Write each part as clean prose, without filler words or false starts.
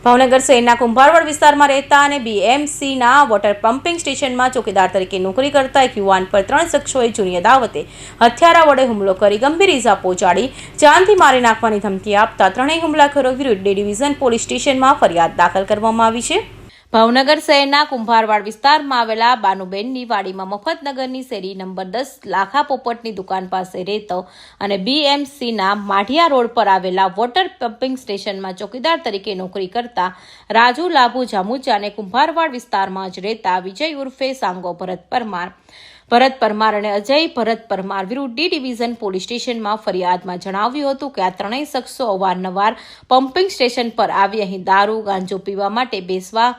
ભાવનગર શહેરના કુંભારવાડ વિસ્તારમાં રહેતા અને બીએમસીના વોટર પમ્પિંગ સ્ટેશનમાં ચોકીદાર તરીકે નોકરી કરતા એક યુવાન પર 3 શખ્સોએ જૂની અદાવતે હથિયારા વડે હુમલો કરી ગંભીર ઇજા પહોંચાડી જાનથી મારી નાખવાની ધમકી આપતા ત્રણેય હુમલાખોરો વિરુદ્ધ ડી ડિવિઝન પોલીસ સ્ટેશનમાં ફરિયાદ દાખલ કરવામાં આવી છે। ભાવનગર શહેરના કુંભારવાડ વિસ્તારમાં આવેલા બાનુબેનની વાડીમાં મફતનગરની શેરી નંબર 10 લાખા પોપટની દુકાન પાસે રહેતો અને બીએમસીના માઢિયા રોડ પર આવેલા વોટર પમ્પિંગ સ્ટેશનમાં ચોકીદાર તરીકે નોકરી કરતા રાજુ લાભુ જામુચા અને કુંભારવાડ વિસ્તારમાં જ રહેતા વિજય ઉર્ફે સાંગો ભરત પરમાર અને અજય ભરત પરમાર વિરુદ્ધ ડી ડિવિઝન પોલીસ સ્ટેશનમાં ફરિયાદમાં જણાવ્યું હતું કે આ ત્રણેય શખ્સો અવારનવાર પમ્પિંગ સ્ટેશન પર આવી અહીં દારૂ ગાંજો પીવા માટે બેસવા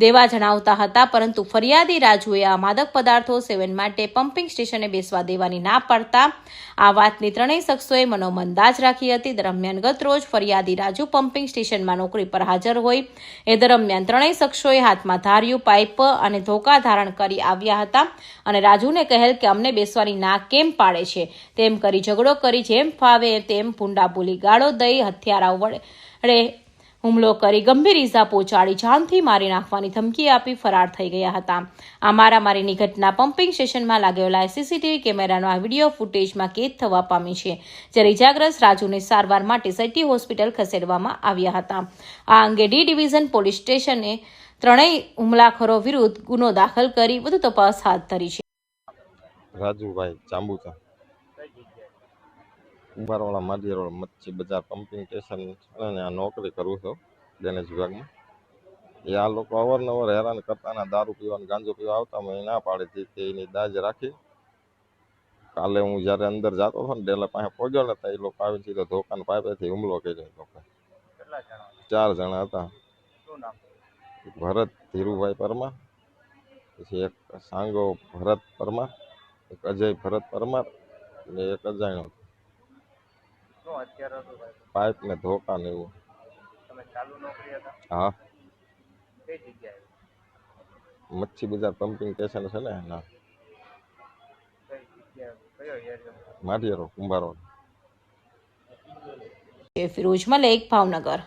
દેવા જણાવતા હતા, પરંતુ ફરિયાદી રાજુએ આ માદક પદાર્થો સેવન માટે પમ્પિંગ સ્ટેશને બેસવા દેવાની ના પાડતા આ વાતની ત્રણેય શખ્સોએ મનોમંદાજ રાખી હતી। દરમિયાન ગત રોજ ફરિયાદી રાજુ પમ્પિંગ સ્ટેશનમાં નોકરી પર હાજર હોય એ દરમિયાન ત્રણેય શખ્સોએ હાથમાં ધાર્યું પાઇપ અને ધોકા ધારણ કરી આવ્યા હતા અને રાજુને કહેલ કે અમને બેસવાની ના કેમ પાડે છે તેમ કરી ઝઘડો કરી જેમ ફાવે તેમ ભૂંડા બોલી ગાળો દઈ હથિયારા વડે હુમલો કરી ગંભીર ઇજા પહોંચાડી જાનથી મારી નાખવાની ધમકી આપી ફરાર થઈ ગયા હતા। આ મારામારીની ઘટના પમ્પિંગ સ્ટેશનમાં લાગેલા સીસીટીવી કેમેરાનો આ વિડીયો ફૂટેજમાં કેદ થવા પામી છે, જ્યારે ઇજાગ્રસ્ત રાજુને સારવાર માટે સિટી હોસ્પિટલ ખસેડવામાં આવ્યા હતા। આ અંગે ડી ડિવિઝન પોલીસ સ્ટેશને ત્રણેય હુમલાખોરો વિરુદ્ધ ગુનો દાખલ કરી વધુ તપાસ હાથ ધરી છે। રાજુભાઈ જાંબુચા, કુંભારવાડા માઢિયા રોડ મચ્છી બજાર પમ્પિંગ સ્ટેશન અને આ નોકરી કરું છું ડેનેજ વિભાગમાં। એ આ લોકો અવારનવાર હેરાન કરતા ને દારૂ પીવા ગાંજો પીવા આવતા મેં ના પાડી હતી એની દાજ રાખી। કાલે હું જ્યારે અંદર જતો હતો ને ડેલા પાસે પહોંચ્યો ને તો એ લોકો આવી સીધો ધોકાન પાઇપેથી હુમલો કર્યો। લોકો 4 જણા હતા, ભરત ધીરુભાઈ પરમાર, પછી એક સાંગો ભરત પરમાર, એક અજય ભરત પરમાર અને એક અજાણ્યો પાઇપ ને ધોકા ને એવું। હા, મચ્છી બજાર પમ્પિંગ સ્ટેશન છે ને ના માઢિયા રોડ કુંભારવાડ। ફિરોજ મલેક, ભાવનગર।